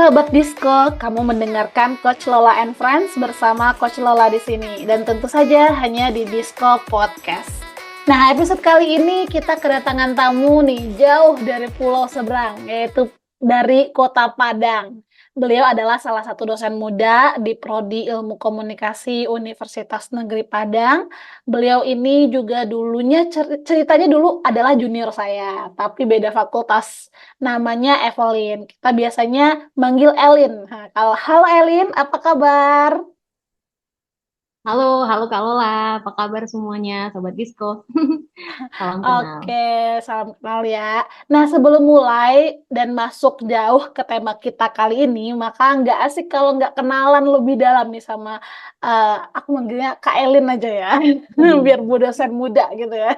sahabat Disko, kamu mendengarkan Coach Lola and Friends bersama Coach Lola di sini dan tentu saja hanya di Disko Podcast. Nah, episode kali ini kita kedatangan tamu nih jauh dari pulau seberang, yaitu dari Kota Padang. Beliau adalah salah satu dosen muda di Prodi Ilmu Komunikasi Universitas Negeri Padang. Beliau ini juga dulunya ceritanya dulu adalah junior saya, tapi beda fakultas. Namanya Evelyn. Kita biasanya manggil Elin. Nah, halo Elin, apa kabar? Halo, halo Kak Lola, apa kabar semuanya, Sobat Disco? Salam kenal. Oke, salam kenal ya. Nah, sebelum mulai dan masuk jauh ke tema kita kali ini, maka nggak asik kalau nggak kenalan lebih dalam nih sama, aku manggilnya Kak Elin aja ya, biar bu dosen muda gitu ya.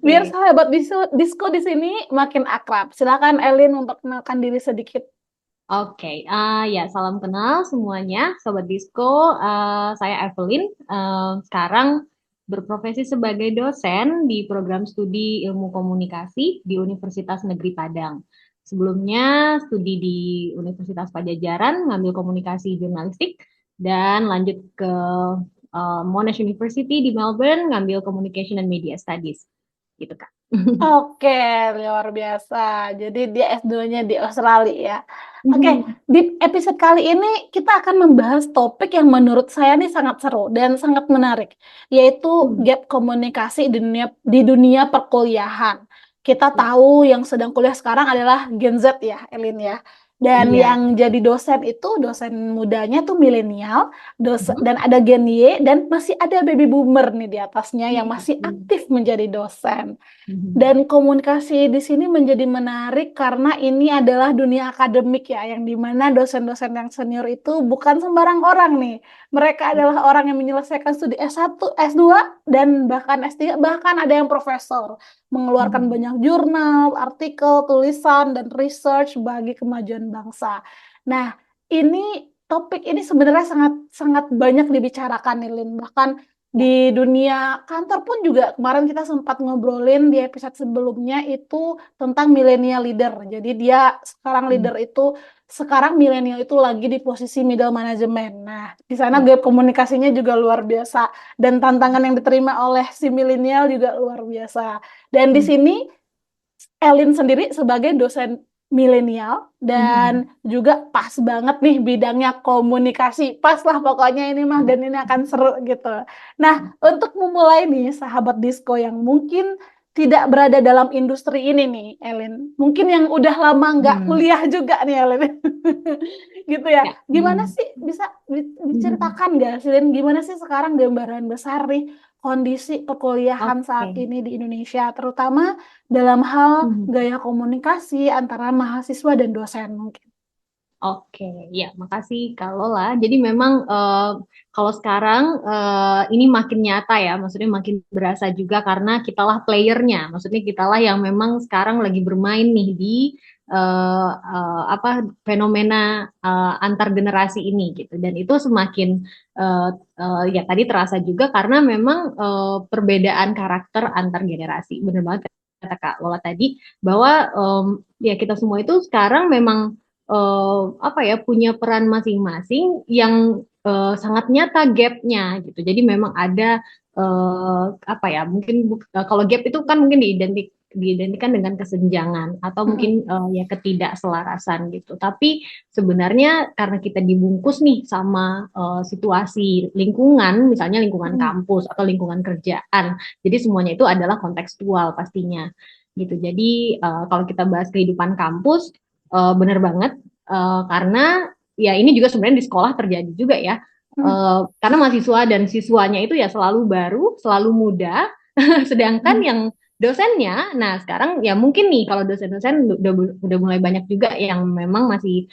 Biar Oke, sahabat Disko di sini makin akrab. Silakan Elin memperkenalkan diri sedikit. oke. Ya salam kenal semuanya, Sobat Disco. Saya Evelyn. Sekarang berprofesi sebagai dosen di program studi Ilmu Komunikasi di Universitas Negeri Padang. Sebelumnya studi di Universitas Pajajaran, ngambil komunikasi jurnalistik, dan lanjut ke Monash University di Melbourne, ngambil Communication and Media Studies. Gitu, Kak. Oke, luar biasa. Jadi dia S2-nya di Australia ya. Oke, di episode kali ini kita akan membahas topik yang menurut saya nih sangat seru dan sangat menarik, yaitu gap komunikasi di dunia perkuliahan. Kita Ya, tahu yang sedang kuliah sekarang adalah Gen Z ya, Elin ya. Dan iya. yang jadi dosen itu dosen mudanya tuh milenial, Mhm. dan ada Gen Y dan masih ada baby boomer nih di atasnya yang Iya, masih iya. aktif menjadi dosen. Mhm. Dan komunikasi di sini menjadi menarik karena ini adalah dunia akademik ya, yang dimana dosen-dosen yang senior itu bukan sembarang orang nih. Mereka adalah orang yang menyelesaikan studi S1, S2, dan bahkan S3, bahkan ada yang profesor. Mengeluarkan Mhm. banyak jurnal, artikel, tulisan, dan research bagi kemajuan bangsa. Nah, topik ini sebenarnya sangat sangat banyak dibicarakan nih, Lin. Bahkan Ya. di dunia kantor pun juga kemarin kita sempat ngobrolin di episode sebelumnya itu tentang millennial leader. Jadi dia sekarang Mhm. leader itu sekarang milenial itu lagi di posisi middle management. Nah, di sana Ya. gap komunikasinya juga luar biasa dan tantangan yang diterima oleh si milenial juga luar biasa. Dan di Mhm. sini Elin sendiri sebagai dosen milenial dan Mhm. juga pas banget nih bidangnya komunikasi. Pas lah pokoknya ini mah Ya. dan ini akan seru gitu. Nah, untuk memulai nih sahabat Disko yang mungkin tidak berada dalam industri ini nih, Elin. Mungkin yang udah lama nggak Mhm. kuliah juga nih, Elin. Gitu ya. Ya. Gimana Mhm. sih bisa Mhm. diceritakan nggak sih, Lin? Gimana sih sekarang gambaran besar nih kondisi perkuliahan saat Oke. ini di Indonesia, terutama dalam hal Mhm. gaya komunikasi antara mahasiswa dan dosen mungkin. Oke, ya, makasih Kak Lola. Jadi memang kalau sekarang ini makin nyata ya, maksudnya makin berasa juga karena kitalah playernya. Maksudnya kitalah yang memang sekarang lagi bermain nih di apa fenomena antar generasi ini gitu. Dan itu semakin eh, ya tadi terasa juga karena memang perbedaan karakter antar generasi. Benar banget kata Kak Lola tadi bahwa ya kita semua itu sekarang memang apa ya punya peran masing-masing yang sangat nyata gapnya gitu. Jadi memang ada apa ya mungkin kalau gap itu kan mungkin diidentikan dengan kesenjangan atau mungkin Mm-mm. ya ketidakselarasan gitu. Tapi sebenarnya karena kita dibungkus nih sama situasi lingkungan, misalnya lingkungan Mm-mm. kampus atau lingkungan kerjaan. Jadi semuanya itu adalah kontekstual pastinya gitu. Jadi kalau kita bahas kehidupan kampus, benar banget. Karena ya ini juga sebenarnya di sekolah terjadi juga ya. Mm-mm. Karena mahasiswa dan siswanya itu ya selalu baru, selalu muda, sedangkan Mm-mm. yang dosennya, nah sekarang ya mungkin nih kalau dosen-dosen udah mulai banyak juga yang memang masih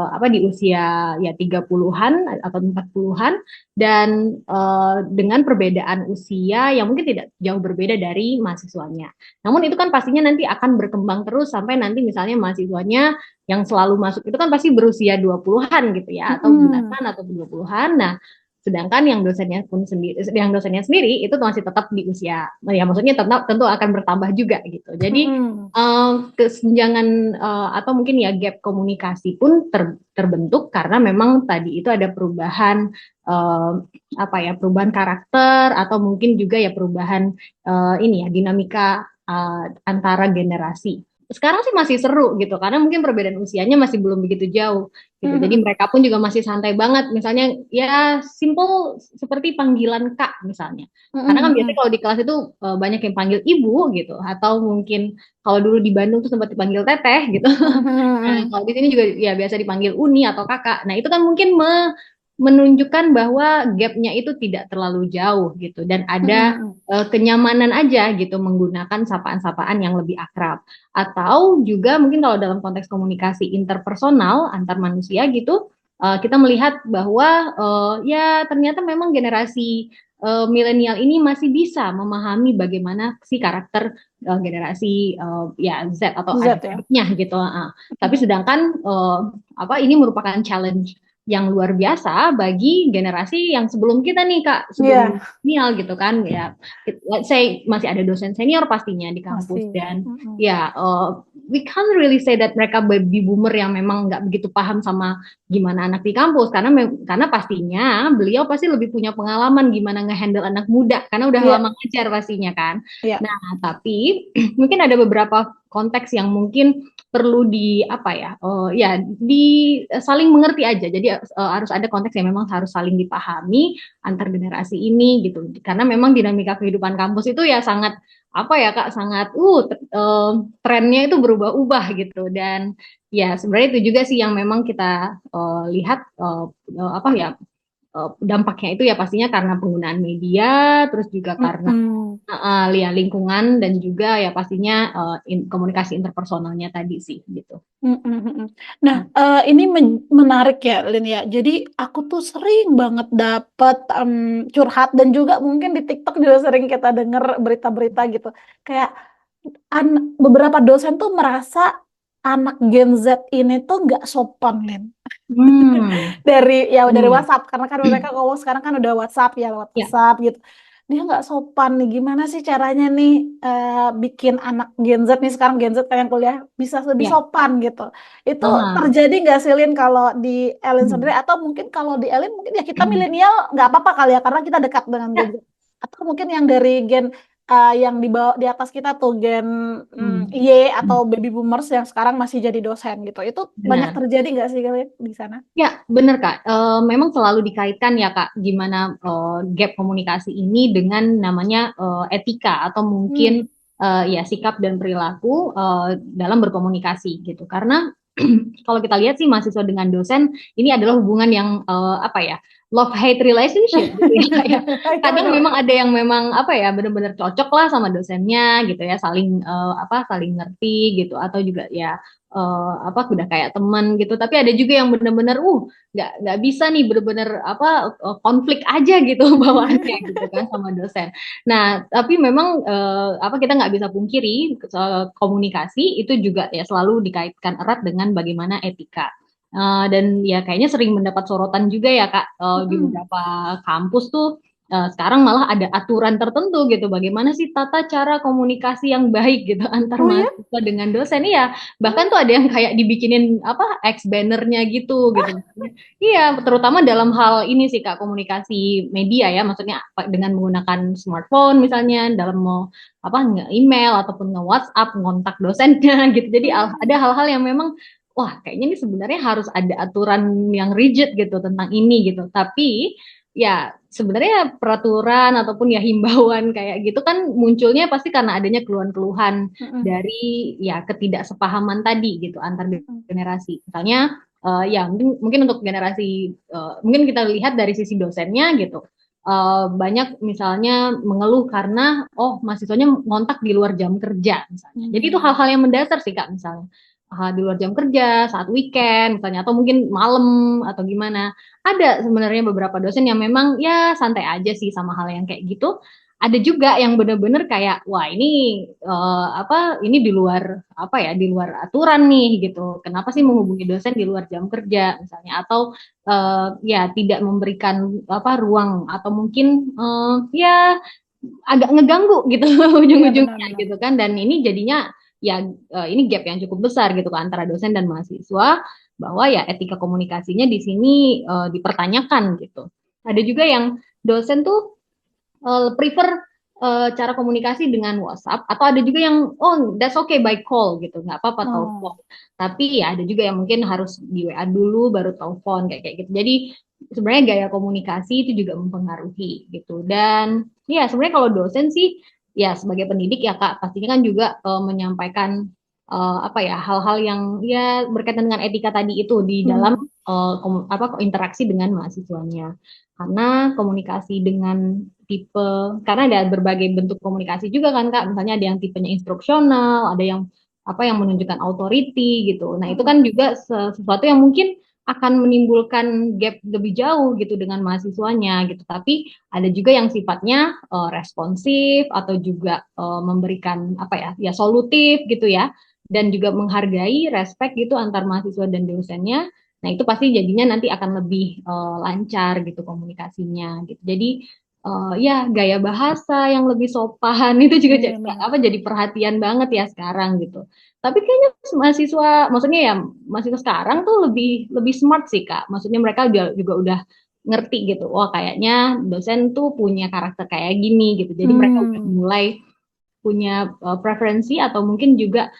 apa di usia ya 30-an atau 40-an dan dengan perbedaan usia yang mungkin tidak jauh berbeda dari mahasiswanya. Namun itu kan pastinya nanti akan berkembang terus sampai nanti misalnya mahasiswanya yang selalu masuk itu kan pasti berusia 20-an gitu ya atau Mm-mm. belasan atau 20-an. Nah, Sedangkan yang dosennya sendiri itu masih tetap di usia, ya maksudnya tetap tentu akan bertambah juga gitu. Jadi kesenjangan atau mungkin ya gap komunikasi pun terbentuk karena memang tadi itu ada perubahan perubahan karakter atau mungkin juga ya perubahan ini ya dinamika antara generasi. Sekarang sih masih seru gitu karena mungkin perbedaan usianya masih belum begitu jauh gitu. Jadi mereka pun juga masih santai banget. Misalnya ya simple seperti panggilan Kak misalnya. Karena kan biasanya kalau di kelas itu banyak yang panggil ibu gitu atau mungkin kalau dulu di Bandung tuh sempat dipanggil teteh gitu. Nah, kalau di sini juga ya biasa dipanggil uni atau kakak. Nah, itu kan mungkin menunjukkan bahwa gapnya itu tidak terlalu jauh gitu dan ada kenyamanan aja gitu menggunakan sapaan-sapaan yang lebih akrab. Atau juga mungkin kalau dalam konteks komunikasi interpersonal antar manusia gitu, kita melihat bahwa ya ternyata memang generasi milenial ini masih bisa memahami bagaimana si karakter generasi ya Z atau Z ya. adik-adiknya gitu. Tapi sedangkan ini merupakan challenge yang luar biasa bagi generasi yang sebelum kita nih Kak, sebelum milenial gitu kan ya. Let's say masih ada dosen senior pastinya di kampus dan ya we can't really say that mereka baby boomer yang memang nggak begitu paham sama gimana anak di kampus karena pastinya beliau pasti lebih punya pengalaman gimana ngehandle anak muda karena udah lama ngajar pastinya kan. Nah, tapi mungkin ada beberapa konteks yang mungkin perlu saling mengerti aja. Jadi harus ada konteks yang memang harus saling dipahami antar generasi ini gitu. Karena memang dinamika kehidupan kampus itu ya sangat trennya itu berubah-ubah gitu dan ya sebenarnya itu juga sih yang memang kita lihat dampaknya itu ya pastinya karena penggunaan media, terus juga karena lingkungan dan juga ya pastinya komunikasi interpersonalnya tadi sih gitu. Nah, ini menarik ya, Lin ya. Jadi aku tuh sering banget dapet curhat dan juga mungkin di TikTok juga sering kita denger berita-berita gitu. Kayak beberapa dosen tuh merasa anak Gen Z ini tuh nggak sopan, Lin. Dari WhatsApp karena kan mereka ngomong sekarang kan udah WhatsApp ya lewat WhatsApp gitu. Dia nggak sopan nih, gimana sih caranya nih bikin anak Gen Z nih sekarang Gen Z yang kuliah bisa lebih sopan gitu. Itu terjadi nggak sih Lin kalau di Elin sendiri atau mungkin kalau di Elin mungkin ya kita milenial nggak apa-apa kali ya karena kita dekat dengan Gen Z. Atau mungkin yang dari Gen yang di atas kita tuh Gen Y atau baby boomers yang sekarang masih jadi dosen gitu. Itu banyak terjadi nggak sih Lin di sana? Ya, benar Kak. Memang selalu dikaitkan ya Kak, gimana gap komunikasi ini dengan namanya etika atau mungkin ya sikap dan perilaku dalam berkomunikasi gitu. Karena kalau kita lihat sih mahasiswa dengan dosen ini adalah hubungan yang love hate relationship gitu ya. Kadang memang ada yang memang benar-benar cocok lah sama dosennya gitu ya, saling saling ngerti gitu atau juga ya udah kayak teman gitu. Tapi ada juga yang benar-benar nggak bisa nih benar-benar konflik aja gitu bawaannya gitu kan sama dosen. Nah, tapi memang kita nggak bisa pungkiri komunikasi itu juga ya selalu dikaitkan erat dengan bagaimana etika. Dan ya kayaknya sering mendapat sorotan juga ya Kak di beberapa kampus tuh sekarang malah ada aturan tertentu gitu bagaimana sih tata cara komunikasi yang baik gitu antar mahasiswa dengan dosen. Iya, bahkan tuh ada yang kayak dibikinin X bannernya gitu. Iya, terutama dalam hal ini sih Kak, komunikasi media ya, maksudnya dengan menggunakan smartphone misalnya dalam mau nge-email ataupun nge-WhatsApp ngontak dosennya gitu. Jadi ada hal-hal yang memang wah kayaknya ini sebenarnya harus ada aturan yang rigid gitu tentang ini gitu. Tapi ya sebenarnya peraturan ataupun ya himbauan kayak gitu kan munculnya pasti karena adanya keluhan-keluhan dari ya ketidaksepahaman tadi gitu antar generasi. Misalnya ya mungkin untuk generasi mungkin kita lihat dari sisi dosennya gitu. Banyak misalnya mengeluh karena mahasiswanya ngontak di luar jam kerja misalnya. Jadi itu hal-hal yang mendasar sih Kak misalnya. Di luar jam kerja, saat weekend misalnya, atau mungkin malam atau gimana. Ada sebenarnya beberapa dosen yang memang ya santai aja sih sama hal yang kayak gitu. ada juga yang bener-bener kayak wah ini ini di luar di luar aturan nih gitu. Kenapa sih menghubungi dosen di luar jam kerja misalnya, atau ya tidak memberikan ruang, atau mungkin ya agak ngeganggu gitu Iya ujung-ujungnya benar-benar. gitu kan. Dan ini jadinya ya ini gap yang cukup besar gitu kan antara dosen dan mahasiswa, bahwa ya etika komunikasinya di sini dipertanyakan gitu. Ada juga yang dosen tuh prefer cara komunikasi dengan WhatsApp, atau ada juga yang oh that's okay by call gitu, nggak apa-apa Oh, telepon. Tapi ya ada juga yang mungkin harus di WA dulu baru telepon kayak kayak gitu. Jadi sebenarnya gaya komunikasi itu juga mempengaruhi gitu. Dan ya sebenarnya kalau dosen sih ya sebagai pendidik ya Kak, pastinya kan juga menyampaikan hal-hal yang ya berkaitan dengan etika tadi itu di dalam hmm. interaksi dengan mahasiswanya. Karena komunikasi dengan karena ada berbagai bentuk komunikasi juga kan Kak, misalnya ada yang tipenya instruksional, ada yang yang menunjukkan authority gitu. Nah, itu kan juga sesuatu yang mungkin akan menimbulkan gap lebih jauh gitu dengan mahasiswanya gitu. Tapi ada juga yang sifatnya responsif, atau juga memberikan ya solutif gitu ya, dan juga menghargai respect gitu antar mahasiswa dan dosennya. Nah, itu pasti jadinya nanti akan lebih lancar gitu komunikasinya gitu. Jadi ya gaya bahasa yang lebih sopan itu juga Iya benar. jadi perhatian banget ya sekarang gitu. Tapi kayaknya mahasiswa, maksudnya ya mahasiswa sekarang tuh lebih lebih smart sih Kak. Maksudnya mereka juga udah ngerti gitu. Wah, kayaknya dosen tuh punya karakter kayak gini gitu. Jadi mereka udah Hmm. mulai punya preferensi, atau mungkin juga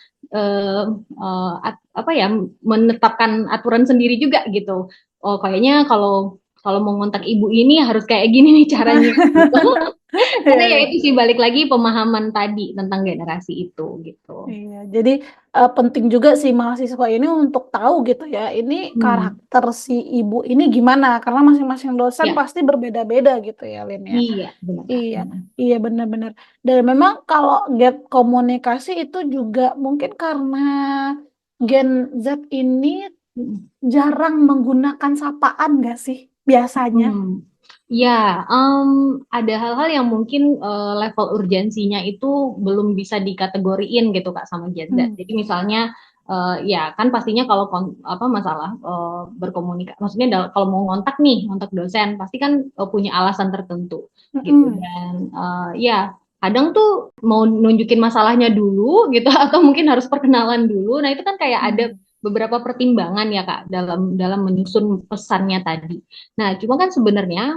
menetapkan aturan sendiri juga gitu. Oh, kayaknya kalau kalau mau ngontak ibu ini harus kayak gini nih caranya gitu. Iya, Karena ya iya. itu sih balik lagi pemahaman tadi tentang generasi itu gitu. Iya, jadi penting juga sih mahasiswa ini untuk tahu gitu ya, ini Hmm. karakter si ibu ini gimana, karena masing-masing dosen Ya, pasti berbeda-beda gitu ya, Lin ya. iya benar Kak. Iya, Hmm. iya benar-benar. Dan memang kalau gap komunikasi itu juga mungkin karena Gen Z ini jarang menggunakan sapaan nggak sih biasanya? Hmm. Ya, ada hal-hal yang mungkin level urgensinya itu belum bisa dikategoriin gitu Kak sama Gen Z. Hmm. Jadi misalnya ya kan pastinya kalau masalah berkomunikasi, maksudnya kalau mau ngontak nih, ngontak dosen, pasti kan punya alasan tertentu gitu. Mm-mm. Dan ya kadang tuh mau nunjukin masalahnya dulu gitu, atau mungkin harus perkenalan dulu. Nah, itu kan kayak ada Hmm. beberapa pertimbangan ya Kak dalam dalam menyusun pesannya tadi. Nah, cuma kan sebenarnya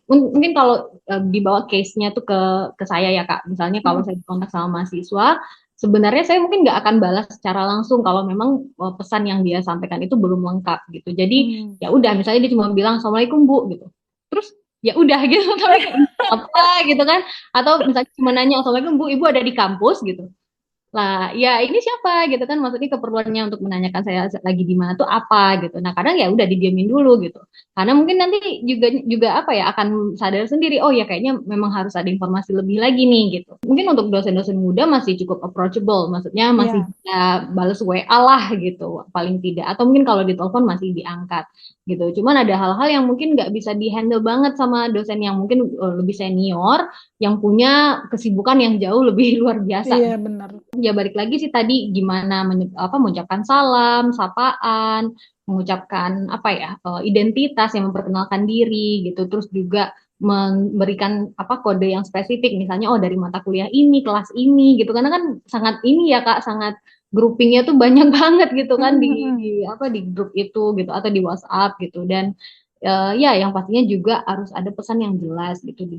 mungkin kalau dibawa case-nya tuh ke saya ya Kak. Misalnya kalau Mm-mm. saya dikontak sama mahasiswa, sebenarnya saya mungkin nggak akan balas secara langsung kalau memang pesan yang dia sampaikan itu belum lengkap gitu. Jadi Hmm. ya udah, misalnya dia cuma bilang Assalamualaikum Bu gitu. Terus ya udah gitu, tapi kayak apa gitu kan? Atau misalnya cuma nanya Assalamualaikum Bu, Ibu ada di kampus gitu. Lah, ya ini siapa gitu kan, maksudnya keperluannya untuk menanyakan saya lagi di mana tuh apa gitu. Nah, kadang ya udah didiamin dulu gitu. Karena mungkin nanti juga juga akan sadar sendiri, oh ya kayaknya memang harus ada informasi lebih lagi nih gitu. Mungkin untuk dosen-dosen muda masih cukup approachable, maksudnya masih Ya, bisa balas WA lah gitu paling tidak. Atau mungkin kalau ditelepon masih diangkat gitu. Cuman ada hal-hal yang mungkin nggak bisa dihandle banget sama dosen yang mungkin lebih senior, yang punya kesibukan yang jauh lebih luar biasa. iya benar. Ya balik lagi sih tadi gimana mengucapkan salam, sapaan, mengucapkan identitas yang memperkenalkan diri gitu. Terus juga memberikan kode yang spesifik, misalnya oh dari mata kuliah ini, kelas ini gitu. Karena kan sangat ini ya Kak, sangat groupingnya tuh banyak banget gitu kan Mm-mm. di grup itu gitu, atau di WhatsApp gitu. Dan ya yang pastinya juga harus ada pesan yang jelas gitu di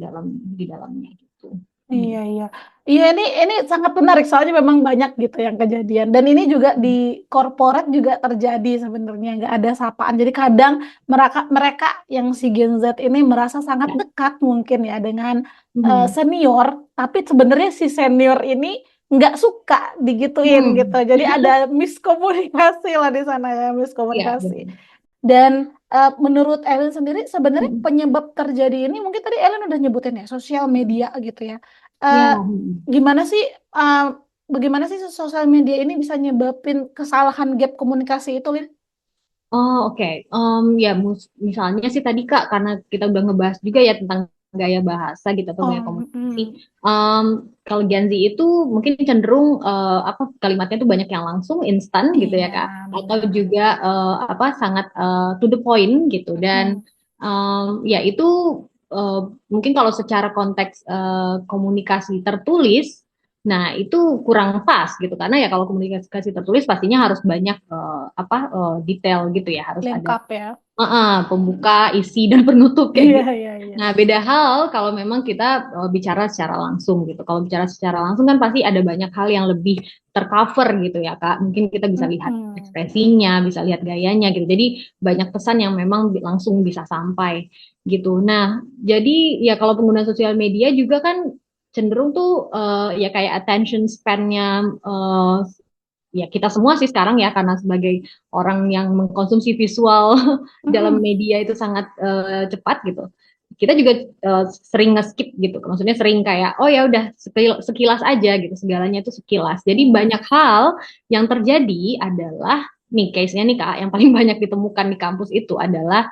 dalamnya gitu. Iya, Hmm. iya. Iya, ini sangat menarik soalnya memang banyak gitu yang kejadian. Dan ini juga di korporat juga terjadi sebenarnya, nggak ada sapaan. Jadi kadang mereka mereka yang si Gen Z ini merasa sangat Ya. dekat mungkin ya dengan Mhm. senior, tapi sebenarnya si senior ini nggak suka digituin gitu. Hmm. Jadi ada miskomunikasi lah di sana ya, Iya, miskomunikasi. benar. Dan menurut Ellen sendiri sebenarnya Mm. penyebab terjadi ini mungkin tadi Ellen udah nyebutin ya sosial media gitu ya. Ya. Eh, Mm. gimana sih eh, bagaimana sih sosial media ini bisa nyebabin kesalahan gap komunikasi itu, Lin? Oh, oke. Ya, misalnya sih tadi Kak, karena kita udah ngebahas juga ya tentang gaya bahasa gitu atau gaya Oh, komunikasi. Kalau Gen Z itu mungkin cenderung kalimatnya tuh banyak yang langsung, instan gitu ya iya Kak, atau benar. juga sangat to the point gitu. Dan Mm. ya itu mungkin kalau secara konteks komunikasi tertulis, nah itu kurang pas gitu karena ya kalau komunikasi tertulis pastinya harus banyak detail gitu ya, harus ada Lengkap ya. pembuka, isi dan penutup kayak Iya, gitu. iya, iya. Nah, beda hal kalau memang kita bicara secara langsung gitu. Kalau bicara secara langsung kan pasti ada banyak hal yang lebih tercover gitu ya, Kak. Mungkin kita bisa lihat Mm-mm. ekspresinya, bisa lihat gayanya gitu. Jadi banyak pesan yang memang langsung bisa sampai gitu. Nah, jadi ya kalau pengguna sosial media juga kan cenderung tuh ya kayak attention span-nya ya kita semua sih sekarang ya karena sebagai orang yang mengkonsumsi visual dalam Mm-mm. media itu sangat cepat gitu. Kita juga sering nge-skip gitu. Maksudnya sering kayak oh ya udah sekilas aja gitu, segalanya itu sekilas. Jadi Iya. banyak hal yang terjadi adalah nih case-nya nih Kak yang paling banyak ditemukan di kampus itu adalah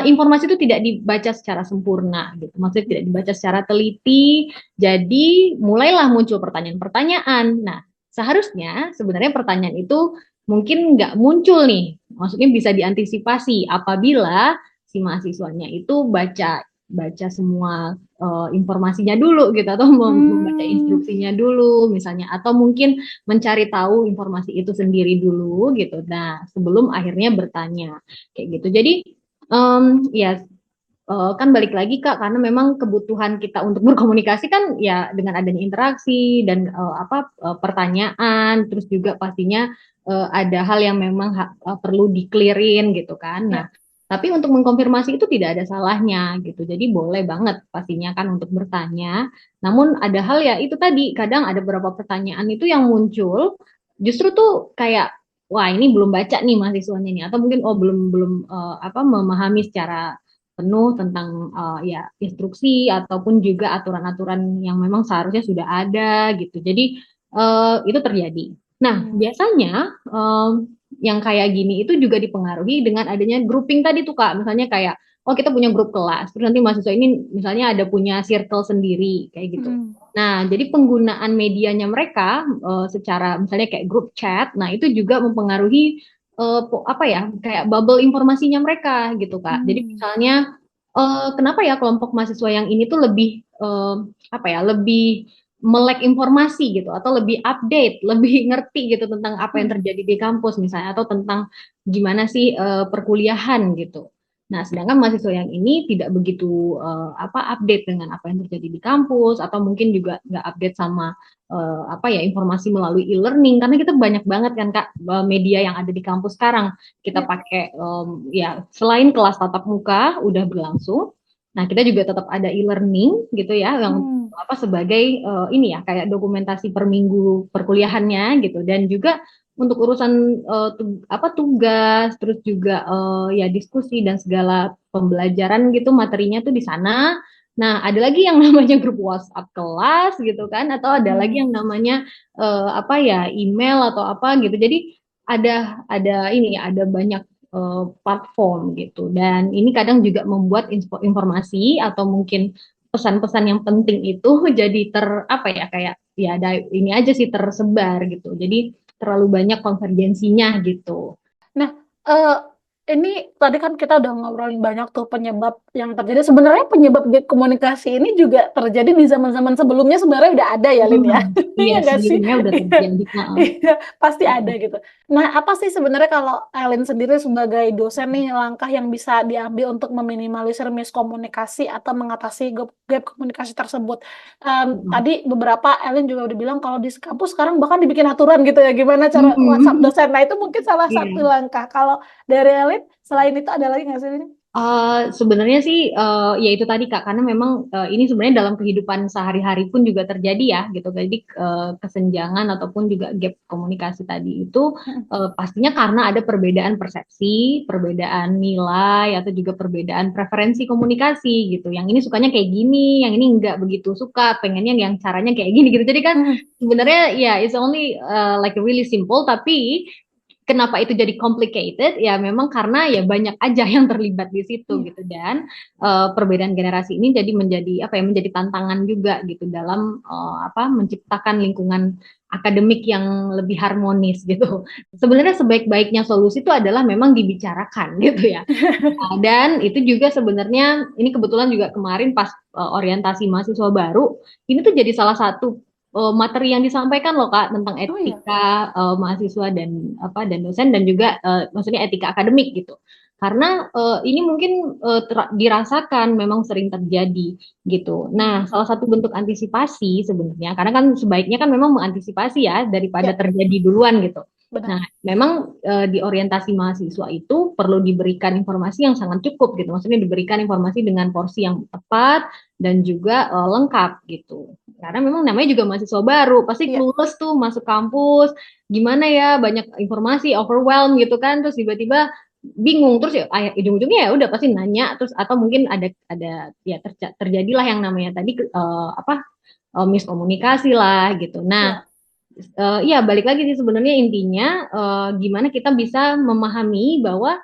informasi itu tidak dibaca secara sempurna gitu. Maksudnya tidak dibaca secara teliti. Jadi mulailah muncul pertanyaan-pertanyaan. Nah, seharusnya sebenarnya pertanyaan itu mungkin nggak muncul nih, maksudnya bisa diantisipasi apabila si mahasiswanya itu baca baca semua informasinya dulu gitu atau membaca Hmm. instruksinya dulu misalnya atau mungkin mencari tahu informasi itu sendiri dulu gitu. Nah, sebelum akhirnya bertanya kayak gitu. Jadi ya kan balik lagi Kak, karena memang kebutuhan kita untuk berkomunikasi kan ya dengan adanya interaksi dan pertanyaan, terus juga pastinya ada hal yang memang perlu di-clearin gitu kan. Nah, Ya. tapi untuk mengkonfirmasi itu tidak ada salahnya gitu. Jadi boleh banget pastinya kan untuk bertanya. Namun ada hal ya itu tadi, kadang ada beberapa pertanyaan itu yang muncul justru tuh kayak wah ini belum baca nih mahasiswanya nih atau mungkin oh belum belum memahami secara penuh tentang ya instruksi ataupun juga aturan-aturan yang memang seharusnya sudah ada gitu. Jadi itu terjadi. Nah, Hmm. biasanya yang kayak gini itu juga dipengaruhi dengan adanya grouping tadi tuh Kak. Misalnya kayak oh kita punya grup kelas, terus nanti mahasiswa ini misalnya ada punya circle sendiri kayak gitu. Hmm. Nah, jadi penggunaan medianya mereka secara misalnya kayak grup chat, nah itu juga mempengaruhi apa ya kayak bubble informasinya mereka gitu Kak. Jadi Hmm. misalnya kenapa ya kelompok mahasiswa yang ini tuh lebih lebih melek informasi gitu atau lebih update, lebih ngerti gitu tentang apa yang Hmm. terjadi di kampus misalnya atau tentang gimana sih perkuliahan gitu. Nah, sedangkan mahasiswa yang ini tidak begitu update dengan apa yang terjadi di kampus atau mungkin juga nggak update sama informasi melalui e-learning karena kita banyak banget kan Kak media yang ada di kampus sekarang kita Ya. pakai ya selain kelas tatap muka udah berlangsung, nah kita juga tetap ada e-learning gitu ya yang Hmm. sebagai ini ya kayak dokumentasi per minggu perkuliahannya gitu dan juga untuk urusan tugas terus juga ya diskusi dan segala pembelajaran gitu materinya tuh di sana. Nah, ada lagi yang namanya grup WhatsApp kelas gitu kan atau ada lagi Hmm. yang namanya email atau apa gitu. Jadi ada ini ya, ada banyak platform gitu dan ini kadang juga membuat informasi atau mungkin pesan-pesan yang penting itu jadi apa ya kayak ya ada ini aja sih tersebar gitu jadi terlalu banyak konvergensinya gitu. Nah, eh, ini tadi kan kita udah ngobrolin banyak tuh penyebab yang terjadi. Sebenarnya penyebab gap komunikasi ini juga terjadi di zaman-zaman sebelumnya sebenarnya udah ada ya, Lin ya. Iya Iya nggak sih? sebelumnya udah Iya, terjadi. iya, pasti ada gitu. Nah, apa sih sebenarnya kalau Ellen sendiri sebagai dosen nih langkah yang bisa diambil untuk meminimalisir miskomunikasi atau mengatasi gap komunikasi tersebut? Tadi beberapa Ellen juga udah bilang kalau di kampus sekarang bahkan dibikin aturan gitu ya gimana cara WhatsApp dosen. Nah itu mungkin salah satu Iya. langkah. Kalau dari Ellen selain itu ada lagi nggak sih ini? Sebenarnya sih ya itu tadi Kak karena memang ini sebenarnya dalam kehidupan sehari-hari pun juga terjadi ya gitu jadi kesenjangan ataupun juga gap komunikasi tadi itu pastinya karena ada perbedaan persepsi, perbedaan nilai atau juga perbedaan preferensi komunikasi gitu yang ini sukanya kayak gini, yang ini nggak begitu suka, pengennya yang caranya kayak gini gitu jadi kan sebenarnya ya it's only like really simple tapi kenapa itu jadi complicated? Ya memang karena ya banyak aja yang terlibat di situ gitu, dan perbedaan generasi ini jadi menjadi apa ya, menjadi tantangan juga gitu dalam menciptakan lingkungan akademik yang lebih harmonis gitu. Sebenarnya sebaik-baiknya solusi itu adalah memang dibicarakan gitu ya. Nah, dan itu juga sebenarnya ini kebetulan juga kemarin pas orientasi mahasiswa baru, ini tuh jadi salah satu materi yang disampaikan loh Kak, tentang Oh iya. etika mahasiswa dan dan dosen, dan juga maksudnya etika akademik gitu. Karena ini mungkin dirasakan memang sering terjadi gitu. Nah, salah satu bentuk antisipasi sebenarnya, karena kan sebaiknya kan memang mengantisipasi ya daripada Ya, terjadi duluan gitu. benar. Nah, memang di orientasi mahasiswa itu perlu diberikan informasi yang sangat cukup gitu. Maksudnya diberikan informasi dengan porsi yang tepat dan juga lengkap gitu. Karena memang namanya juga mahasiswa baru, pasti Iya. clueless tuh masuk kampus, gimana ya, banyak informasi, overwhelmed gitu kan, terus tiba-tiba bingung, terus ya ujung-ujungnya ya udah pasti nanya, terus atau mungkin ada ya terjadilah yang namanya tadi miskomunikasi lah gitu. Nah, Iya. ya balik lagi sih sebenarnya intinya gimana kita bisa memahami bahwa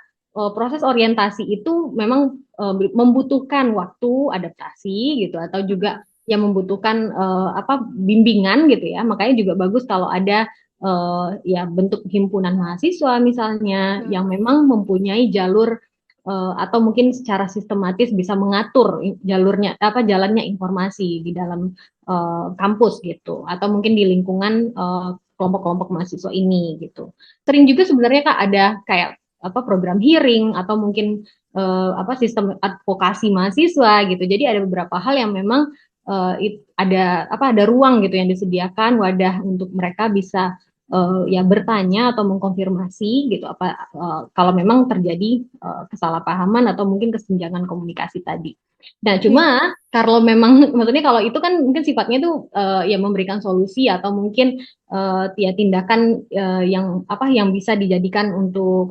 proses orientasi itu memang membutuhkan waktu adaptasi gitu, atau juga yang membutuhkan bimbingan gitu ya. Makanya juga bagus kalau ada ya bentuk himpunan mahasiswa misalnya Hmm. yang memang mempunyai jalur atau mungkin secara sistematis bisa mengatur jalurnya jalannya informasi di dalam kampus gitu, atau mungkin di lingkungan kelompok-kelompok mahasiswa ini gitu. Sering juga sebenarnya Kak ada kayak program hearing atau mungkin sistem advokasi mahasiswa gitu. Jadi ada beberapa hal yang memang ada ruang gitu yang disediakan, wadah untuk mereka bisa ya bertanya atau mengkonfirmasi gitu kalau memang terjadi kesalahpahaman atau mungkin kesenjangan komunikasi tadi. Nah, Iya. cuma kalau memang maksudnya kalau itu kan mungkin sifatnya itu ya memberikan solusi atau mungkin ya tindakan yang bisa dijadikan untuk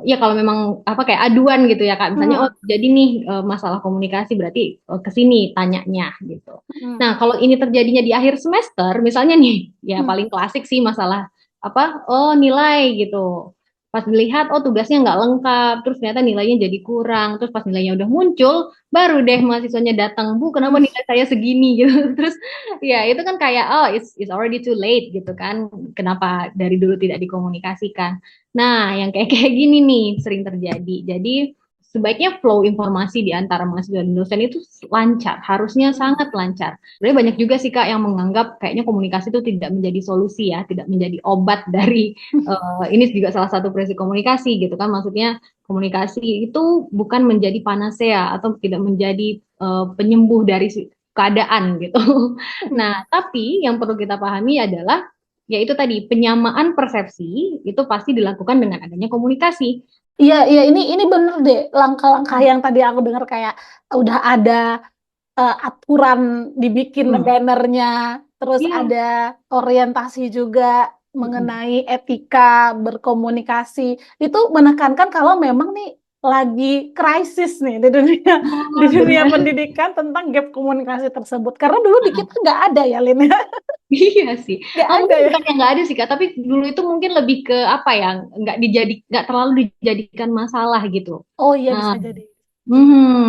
ya kalau memang kayak aduan gitu ya Kak, misalnya oh Hmm. jadi nih masalah komunikasi berarti ke sini tanyanya gitu. Hmm. Nah, kalau ini terjadinya di akhir semester misalnya nih, ya Hmm. paling klasik sih masalah nilai gitu. Pas dilihat oh tugasnya nggak lengkap, terus ternyata nilainya jadi kurang, terus pas nilainya udah muncul, baru deh mahasiswanya datang, Bu, kenapa Hmm. nilai saya segini gitu. Terus ya itu kan kayak oh it's already too late gitu kan. Kenapa dari dulu tidak dikomunikasikan? Nah, yang kayak gini nih sering terjadi. Jadi sebaiknya flow informasi di antara mahasiswa dan dosen itu lancar, harusnya Hmm. sangat lancar. Sebenarnya banyak juga sih Kak yang menganggap kayaknya komunikasi itu tidak menjadi solusi ya, tidak menjadi obat dari ini juga salah satu prinsip komunikasi gitu kan. Maksudnya komunikasi itu bukan menjadi panacea atau tidak menjadi penyembuh dari keadaan gitu. Hmm. Nah, tapi yang perlu kita pahami adalah yaitu tadi penyamaan persepsi itu pasti dilakukan dengan adanya komunikasi. Iya, iya, ini bener deh, langkah-langkah yang tadi aku dengar kayak udah ada aturan dibikin Hmm. bannernya, terus Iya. ada orientasi juga Mm-mm. mengenai etika berkomunikasi. Itu menekankan kalau memang nih lagi krisis nih di dunia di Oh, dunia benar. pendidikan tentang gap komunikasi tersebut. Karena dulu di kita nggak ada ya, Lin, ya. Iya sih. Nggak Oh, ada mungkin ya. bukan yang nggak ada sih Kak, tapi dulu itu mungkin lebih ke apa ya, nggak terlalu dijadikan masalah gitu. Oh iya, Nah, bisa jadi.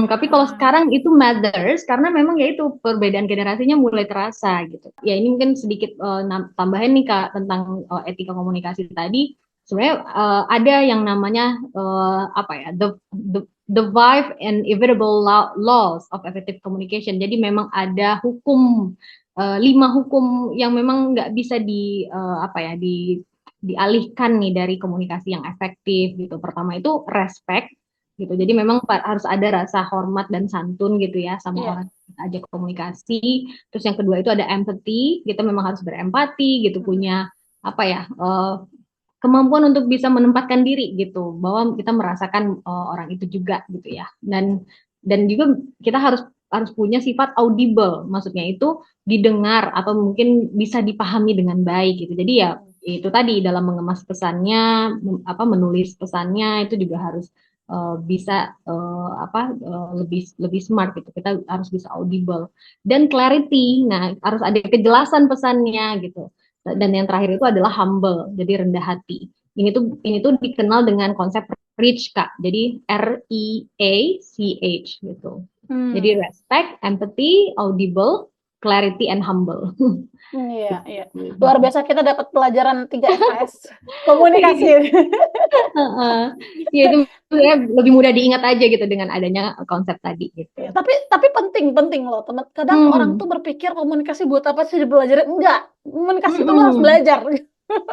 tapi kalau Ah, sekarang itu matters karena memang ya itu perbedaan generasinya mulai terasa gitu. Ya ini mungkin sedikit tambahan nih Kak tentang etika komunikasi tadi. Sebenarnya ada yang namanya the five and inevitable laws of effective communication. Jadi memang ada hukum 5 hukum yang memang nggak bisa dialihkan nih dari komunikasi yang efektif gitu. Pertama itu respect gitu. Jadi memang harus ada rasa hormat dan santun gitu ya sama iya. orang yang kita ajak komunikasi. Terus yang kedua itu ada empathy, kita memang harus berempati gitu, punya kemampuan untuk bisa menempatkan diri gitu, bahwa kita merasakan orang itu juga gitu ya. Dan juga kita harus punya sifat audible, maksudnya itu didengar atau mungkin bisa dipahami dengan baik gitu. Jadi ya Hmm. itu tadi dalam mengemas pesannya, menulis pesannya itu juga harus bisa lebih lebih smart gitu. Kita harus bisa audible dan clarity. Nah, harus ada kejelasan pesannya gitu. Dan yang terakhir itu adalah humble, jadi rendah hati. Ini tuh dikenal dengan konsep REACH, Kak. Jadi REACH gitu. Jadi respect, empathy, audible, clarity, and humble. Iya, iya. Luar biasa kita dapat pelajaran 3 SKS. Komunikasi. Heeh. Ya itu sebenarnya lebih mudah diingat aja gitu dengan adanya konsep tadi Iya, gitu. tapi penting loh, teman. Kadang orang tuh berpikir komunikasi buat apa sih dipelajarin? Enggak. Komunikasi itu lo harus Mm-mm. belajar.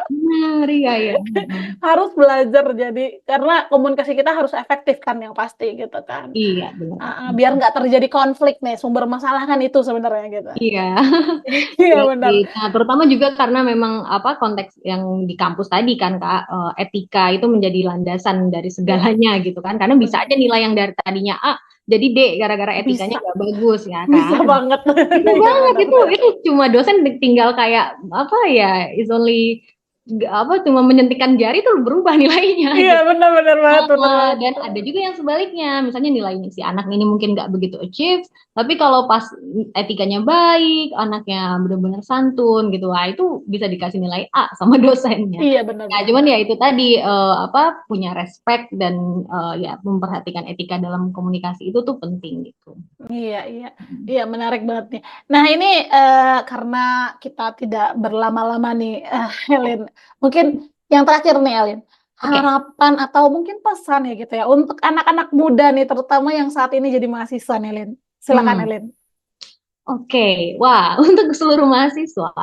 Benar, iya ya. Mm-mm. Harus belajar jadi karena komunikasi kita harus efektif kan yang pasti gitu kan. Iya, benar. Biar nggak terjadi konflik nih, sumber masalah kan itu sebenarnya gitu. Iya. Iya Iya benar. sih. Nah, terutama juga karena memang apa konteks yang di kampus tadi kan Kak, etika itu menjadi landasan dari Iya, segalanya gitu kan. Karena bisa benar. aja nilai yang dari tadinya A jadi D gara-gara etikanya Bisa, nggak bagus ya bisa kan. banget. Bisa Iya banget benar. itu cuma dosen tinggal kayak apa ya, is only apa cuma menyentikan jari tuh berubah nilainya Iya gitu. benar benar banget. Dan ada juga yang sebaliknya, misalnya nilainya si anak ini mungkin nggak begitu achieve, tapi kalau pas etikanya baik, anaknya benar-benar santun gitu, wah itu bisa dikasih nilai A sama dosennya. Iya benar Ya, benar cuman ya banget. itu tadi apa punya respect dan ya memperhatikan etika dalam komunikasi itu tuh penting gitu. Iya, iya, iya, menarik banget nih. Nah, ini karena kita tidak berlama-lama nih, Helin. Mungkin yang terakhir nih, Helin. Oke. Harapan atau mungkin pesan ya gitu ya untuk anak-anak muda nih, terutama yang saat ini jadi mahasiswa nih, Helin. Silakan, Hmm. Helin. Oke, wah, untuk seluruh mahasiswa,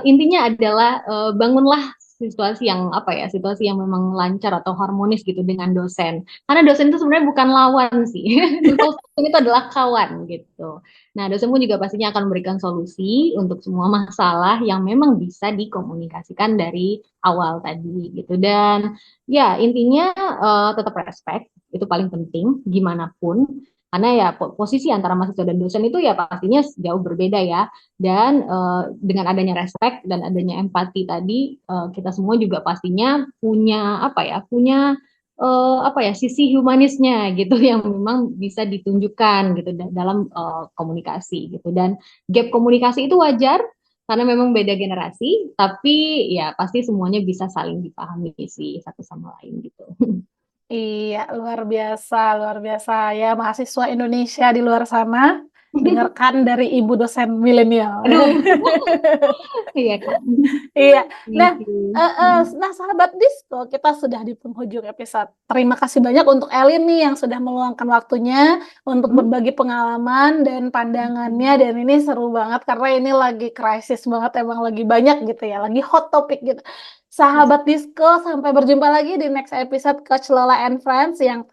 intinya adalah bangunlah situasi yang apa ya, situasi yang memang lancar atau harmonis gitu dengan dosen. Karena dosen itu sebenarnya bukan lawan sih, dosen itu adalah kawan gitu. Nah, dosen pun juga pastinya akan memberikan solusi untuk semua masalah yang memang bisa dikomunikasikan dari awal tadi gitu. Dan ya intinya tetap respect, itu paling penting, gimana pun karena ya posisi antara mahasiswa dan dosen itu ya pastinya jauh berbeda ya. Dan dengan adanya respect dan adanya empati tadi, kita semua juga pastinya punya apa ya, punya apa ya sisi humanisnya gitu yang memang bisa ditunjukkan gitu dalam komunikasi gitu. Dan gap komunikasi itu wajar karena memang beda generasi, tapi ya pasti semuanya bisa saling dipahami sih satu sama lain gitu. Iya, luar biasa ya mahasiswa Indonesia di luar sana. Dengarkan dari ibu dosen milenial. Aduh, iya Kak. Iya. Nah, Thank you. nah sahabat Disko, kita sudah di penghujung episode. Terima kasih banyak untuk Elin nih yang sudah meluangkan waktunya untuk Hmm? berbagi pengalaman dan pandangannya. Dan ini seru banget karena ini lagi krisis banget, emang lagi banyak gitu ya, lagi hot topic gitu. Yes. Sahabat Disko, sampai berjumpa lagi di next episode Coach Lola and Friends yang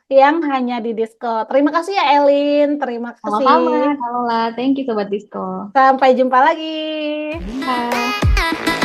hanya di Disko. Terima kasih ya Elin, terima Sama-sama, kasih. Kalola. Thank you Sobat Disco. Sampai jumpa lagi. Bye.